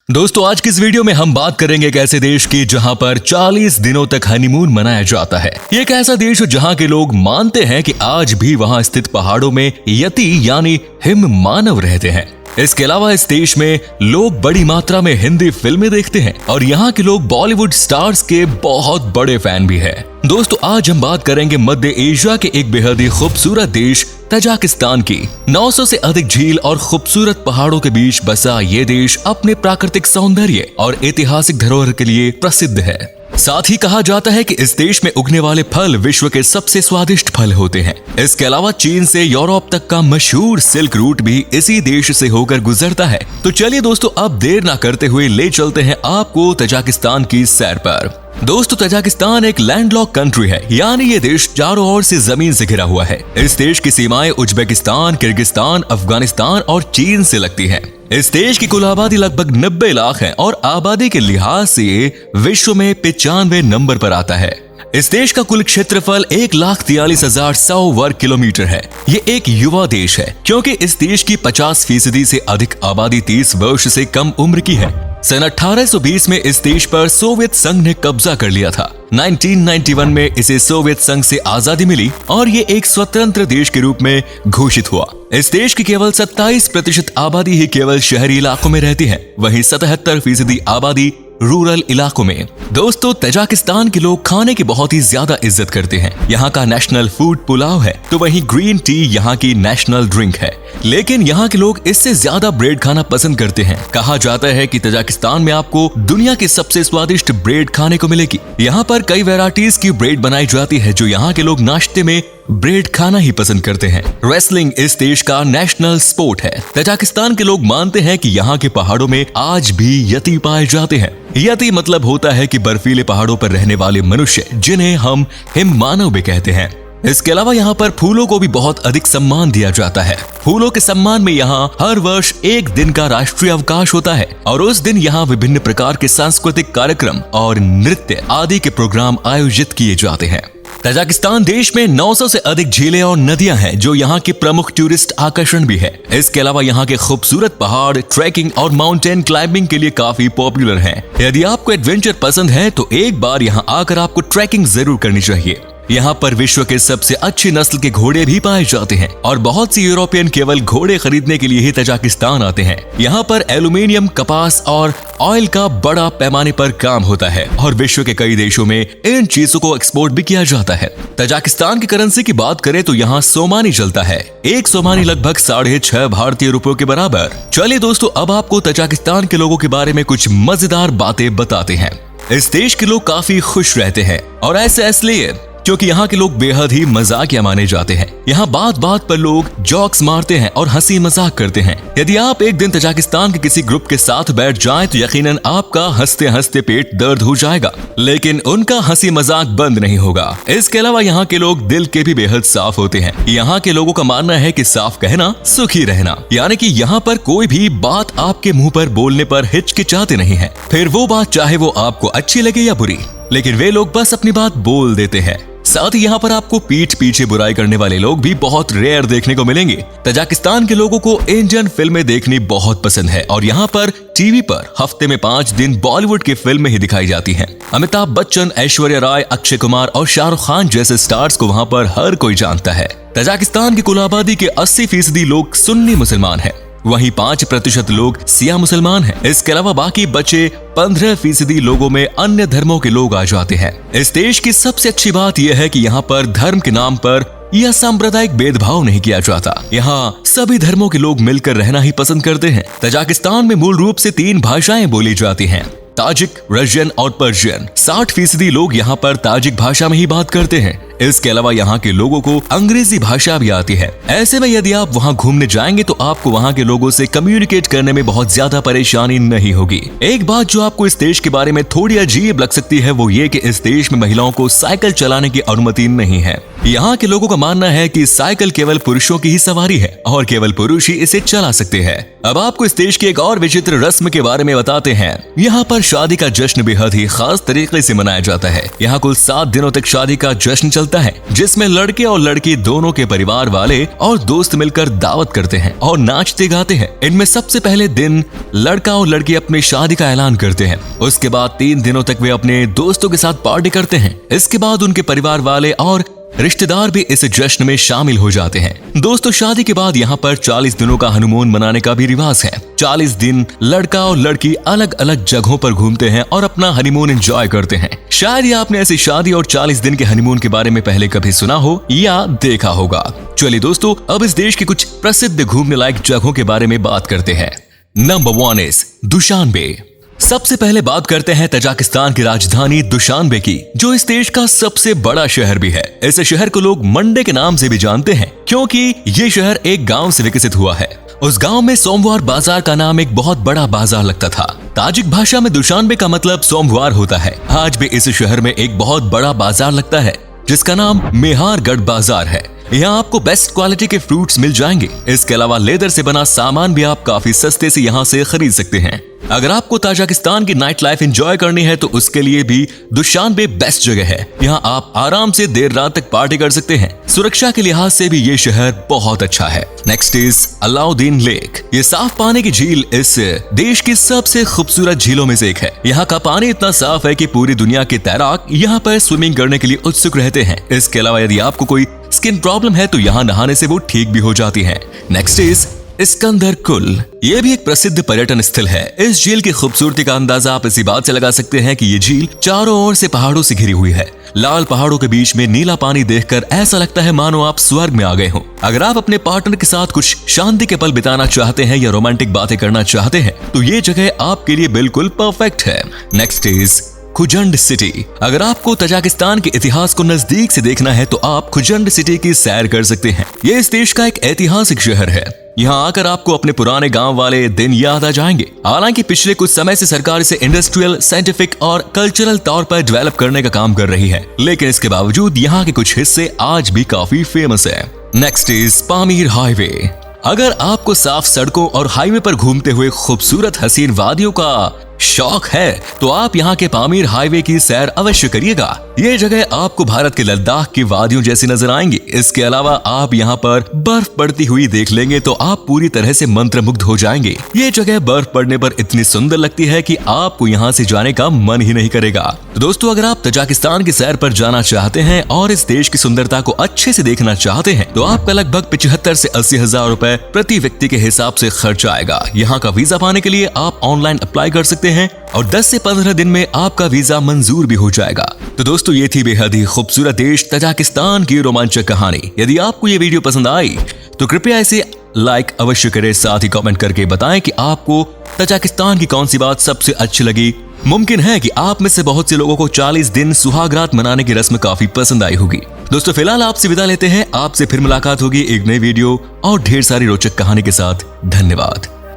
दोस्तों आज की इस वीडियो में हम बात करेंगे एक ऐसे देश की जहां पर 40 दिनों तक हनीमून मनाया जाता है। ये एक ऐसा देश जहां के लोग मानते हैं कि आज भी वहां स्थित पहाड़ों में यति यानी हिम मानव रहते हैं। इसके अलावा इस देश में लोग बड़ी मात्रा में हिंदी फिल्में देखते हैं और यहाँ के लोग बॉलीवुड स्टार्स के बहुत बड़े फैन भी हैं। दोस्तों आज हम बात करेंगे मध्य एशिया के एक बेहद ही खूबसूरत देश तजाकिस्तान की। 900 से अधिक झील और खूबसूरत पहाड़ों के बीच बसा ये देश अपने प्राकृतिक सौंदर्य और ऐतिहासिक धरोहर के लिए प्रसिद्ध है। साथ ही कहा जाता है कि इस देश में उगने वाले फल विश्व के सबसे स्वादिष्ट फल होते हैं। इसके अलावा चीन से यूरोप तक का मशहूर सिल्क रूट भी इसी देश से होकर गुजरता है। तो चलिए दोस्तों अब देर ना करते हुए ले चलते हैं आपको तजाकिस्तान की सैर पर। दोस्तों तजाकिस्तान एक लैंडलॉक कंट्री है, यानी ये देश चारों ओर से जमीन से घिरा हुआ है। इस देश की सीमाएं उज्बेकिस्तान, किर्गिस्तान, अफगानिस्तान और चीन से लगती हैं। इस देश की कुल आबादी लगभग 90 लाख है और आबादी के लिहाज से ये विश्व में 95 नंबर पर आता है। इस देश का कुल क्षेत्रफल 1,43,100 वर्ग किलोमीटर है। ये एक युवा देश है क्योंकि इस देश की 50% से अधिक आबादी 30 वर्ष से कम उम्र की है। सन 1820 में इस देश पर सोवियत संघ ने कब्जा कर लिया था। 1991 में इसे सोवियत संघ से आजादी मिली और ये एक स्वतंत्र देश के रूप में घोषित हुआ। इस देश की केवल 27% आबादी ही केवल शहरी इलाकों में रहती है, वहीं 77% आबादी रूरल इलाकों में। दोस्तों तजाकिस्तान के लोग खाने की बहुत ही ज्यादा इज्जत करते हैं। यहाँ का नेशनल फूड पुलाव है, तो वहीं ग्रीन टी यहाँ की नेशनल ड्रिंक है। लेकिन यहाँ के लोग इससे ज्यादा ब्रेड खाना पसंद करते हैं। कहा जाता है कि तजाकिस्तान में आपको दुनिया की सबसे स्वादिष्ट ब्रेड खाने को मिलेगी। यहाँ पर कई वैरायटीज की ब्रेड बनाई जाती है जो यहाँ के लोग नाश्ते में ब्रेड खाना ही पसंद करते हैं। रेसलिंग इस देश का नेशनल स्पोर्ट है। तजाकिस्तान के लोग मानते हैं कि यहाँ के पहाड़ों में आज भी यति पाए जाते हैं। यति मतलब होता है कि बर्फीले पहाड़ों पर रहने वाले मनुष्य, जिन्हें हम हिम मानव भी कहते हैं। इसके अलावा यहाँ पर फूलों को भी बहुत अधिक सम्मान दिया जाता है। फूलों के सम्मान में यहाँ हर वर्ष एक दिन का राष्ट्रीय अवकाश होता है और उस दिन यहाँ विभिन्न प्रकार के सांस्कृतिक कार्यक्रम और नृत्य आदि के प्रोग्राम आयोजित किए जाते हैं। तजाकिस्तान देश में 900 से अधिक झीलें और नदियां हैं जो यहाँ के प्रमुख टूरिस्ट आकर्षण भी है। इसके अलावा यहाँ के खूबसूरत पहाड़ ट्रैकिंग और माउंटेन क्लाइंबिंग के लिए काफी पॉपुलर हैं। यदि आपको एडवेंचर पसंद है तो एक बार यहाँ आकर आपको ट्रैकिंग जरूर करनी चाहिए। यहाँ पर विश्व के सबसे अच्छी नस्ल के घोड़े भी पाए जाते हैं और बहुत सी यूरोपियन केवल घोड़े खरीदने के लिए ही तजाकिस्तान आते हैं। यहाँ पर एल्यूमिनियम, कपास और ऑयल का बड़ा पैमाने पर काम होता है और विश्व के कई देशों में इन चीजों को एक्सपोर्ट भी किया जाता है। तजाकिस्तान की करेंसी की बात करें तो यहाँ सोमानी चलता है। एक सोमानी लगभग 6.5 भारतीय रुपयों के बराबर। चलिए दोस्तों अब आपको तजाकिस्तान के लोगों के बारे में कुछ मजेदार बातें बताते हैं। इस देश के लोग काफी खुश रहते हैं और ऐसे इसलिए क्योंकि यहाँ के लोग बेहद ही मजाकिया माने जाते हैं। यहाँ बात बात पर लोग जोक्स मारते हैं और हंसी मजाक करते हैं। यदि आप एक दिन तजाकिस्तान के किसी ग्रुप के साथ बैठ जाएं तो यकीनन आपका हंसते हंसते पेट दर्द हो जाएगा, लेकिन उनका हंसी मजाक बंद नहीं होगा। इसके अलावा यहाँ के लोग दिल के भी बेहद साफ होते हैं। यहाँ के लोगों का मानना है कि साफ कहना सुखी रहना, यानी कि यहाँ पर कोई भी बात आपके मुंह पर बोलने पर हिचकिचाते नहीं है, फिर वो बात चाहे वो आपको अच्छी लगे या बुरी, लेकिन वे लोग बस अपनी बात बोल देते हैं। साथ ही यहाँ पर आपको पीठ पीछे बुराई करने वाले लोग भी बहुत रेयर देखने को मिलेंगे। तजाकिस्तान के लोगों को इंडियन फिल्में देखनी बहुत पसंद है और यहाँ पर टीवी पर हफ्ते में 5 दिन बॉलीवुड की फिल्में ही दिखाई जाती हैं। अमिताभ बच्चन, ऐश्वर्या राय, अक्षय कुमार और शाहरुख खान जैसे स्टार्स को वहाँ पर हर कोई जानता है। तजाकिस्तान की कुल आबादी के 80% लोग सुन्नी मुसलमान हैं, वहीं 5% लोग सिया मुसलमान हैं। इसके अलावा बाकी बचे 15% लोगों में अन्य धर्मों के लोग आ जाते हैं। इस देश की सबसे अच्छी बात यह है कि यहाँ पर धर्म के नाम पर यह सांप्रदायिक भेदभाव नहीं किया जाता। यहाँ सभी धर्मों के लोग मिलकर रहना ही पसंद करते हैं। तजाकिस्तान में मूल रूप से 3 भाषाएं बोली जाती हैं, ताजिक, रशियन और पर्शियन। 60% लोग यहाँ पर ताजिक भाषा में ही बात करते हैं। इसके अलावा यहाँ के लोगों को अंग्रेजी भाषा भी आती है। ऐसे में यदि आप वहाँ घूमने जाएंगे तो आपको वहाँ के लोगों से कम्युनिकेट करने में बहुत ज्यादा परेशानी नहीं होगी। एक बात जो आपको इस देश के बारे में थोड़ी अजीब लग सकती है वो ये कि इस देश में महिलाओं को साइकिल चलाने की अनुमति नहीं है। यहाँ के लोगों का मानना है कि साइकिल केवल पुरुषों की ही सवारी है और केवल पुरुष ही इसे चला सकते हैं। अब आपको इस देश की एक और विचित्र रस्म के बारे में बताते हैं। यहाँ पर शादी का जश्न बेहद ही खास तरीके से मनाया जाता है। यहाँ कुल 7 दिनों तक शादी का जश्न चलता चलता है जिसमें लड़के और लड़की दोनों के परिवार वाले और दोस्त मिलकर दावत करते हैं और नाचते गाते हैं। इनमें सबसे पहले दिन लड़का और लड़की अपनी शादी का ऐलान करते हैं। उसके बाद 3 दिनों तक वे अपने दोस्तों के साथ पार्टी करते हैं। इसके बाद उनके परिवार वाले और रिश्तेदार भी इस जश्न में शामिल हो जाते हैं। दोस्तों, शादी के बाद यहाँ पर 40 दिनों का हनीमून मनाने का भी रिवाज है। 40 दिन लड़का और लड़की अलग अलग जगहों पर घूमते हैं और अपना हनीमून एंजॉय करते हैं। शायद ही आपने ऐसी शादी और 40 दिन के हनीमून के बारे में पहले कभी सुना हो या देखा होगा। चलिए दोस्तों, अब इस देश की कुछ प्रसिद्ध घूमने लायक जगहों के बारे में बात करते हैं। Number 1 is Dushanbe. सबसे पहले बात करते हैं तजाकिस्तान की राजधानी दुशानबे की, जो इस देश का सबसे बड़ा शहर भी है। इस शहर को लोग मंडे के नाम से भी जानते हैं क्योंकि ये शहर एक गांव से विकसित हुआ है। उस गांव में सोमवार बाजार का नाम एक बहुत बड़ा बाजार लगता था। ताजिक भाषा में दुशानबे का मतलब सोमवार होता है। आज भी इस शहर में एक बहुत बड़ा बाजार लगता है जिसका नाम मेहारगढ़ बाजार है। यहाँ आपको बेस्ट क्वालिटी के फ्रूट्स मिल जाएंगे। इसके अलावा लेदर से बना सामान भी आप काफी सस्ते से यहाँ से खरीद सकते हैं। अगर आपको ताजिकिस्तान की नाइट लाइफ एंजॉय करनी है तो उसके लिए भी दुशानबे बेस्ट जगह है। यहाँ आप आराम से देर रात तक पार्टी कर सकते हैं। सुरक्षा के लिहाज से भी ये शहर बहुत अच्छा है। Next is Alauddin lake. ये साफ पानी की झील इस देश की सबसे खूबसूरत झीलों में से एक है। यहाँ का पानी इतना साफ है कि पूरी दुनिया के तैराक यहाँ पर स्विमिंग करने के लिए उत्सुक रहते हैं। इसके अलावा यदि आपको कोई स्किन प्रॉब्लम है तो यहाँ नहाने से वो ठीक भी हो जाती है। नेक्स्ट इज इस्कंदर कुल। ये भी एक प्रसिद्ध पर्यटन स्थल है। इस झील की खूबसूरती का अंदाजा आप इसी बात से लगा सकते हैं कि ये झील चारों ओर से पहाड़ों से घिरी हुई है। लाल पहाड़ों के बीच में नीला पानी देखकर ऐसा लगता है मानो आप स्वर्ग में आ गए हो। अगर आप अपने पार्टनर के साथ कुछ शांति के पल बिताना चाहते हैं या रोमांटिक बातें करना चाहते हैं तो ये जगह आपके लिए बिल्कुल परफेक्ट है। Next is Khujand city. अगर आपको तजाकिस्तान के इतिहास को नजदीक से देखना है तो आप खुजंड सिटी की सैर कर सकते हैं। ये इस देश का एक ऐतिहासिक शहर है। यहाँ आकर आपको अपने पुराने गांव वाले दिन याद आ जाएंगे। हालांकि पिछले कुछ समय से सरकार इसे इंडस्ट्रियल, साइंटिफिक और कल्चरल तौर पर डेवलप करने का काम कर रही है, लेकिन इसके बावजूद यहाँ के कुछ हिस्से आज भी काफी फेमस है। Next is Pamir highway. अगर आपको साफ सड़कों और हाईवे पर घूमते हुए खूबसूरत हसीन वादियों का शौक है तो आप यहाँ के पामीर हाईवे की सैर अवश्य करिएगा। ये जगह आपको भारत के लद्दाख की वादियों जैसी नजर आएंगी। इसके अलावा आप यहाँ पर बर्फ पड़ती हुई देख लेंगे तो आप पूरी तरह से मंत्रमुग्ध हो जाएंगे। ये जगह बर्फ पड़ने पर इतनी सुंदर लगती है कि आपको यहाँ से जाने का मन ही नहीं करेगा। तो दोस्तों, अगर आप तजाकिस्तान की सैर पर जाना चाहते हैं और इस देश की सुंदरता को अच्छे से देखना चाहते हैं तो आपका लगभग 75 से 80 हजार रुपए प्रति व्यक्ति के हिसाब से खर्च आएगा। यहाँ का वीजा पाने के लिए आप ऑनलाइन अप्लाई कर सकते हैं और 10 से 15 दिन में आपका वीजा मंजूर भी हो जाएगा। तो दोस्तों, ये थी बेहद ही खूबसूरत देश तजाकिस्तान की रोमांचक कहानी। यदि आपको ये वीडियो पसंद आई तो कृपया इसे लाइक अवश्य करें। साथ ही कमेंट करके बताएं कि आपको तजाकिस्तान की कौन सी बात सबसे अच्छी लगी। मुमकिन है कि आप में से बहुत से लोगों को 40 दिन सुहागरात मनाने की रस्म काफी पसंद आई होगी। दोस्तों, फिलहाल आपसे विदा लेते हैं। आपसे फिर मुलाकात होगी एक नई वीडियो और ढेर सारी रोचक कहानी के साथ। धन्यवाद।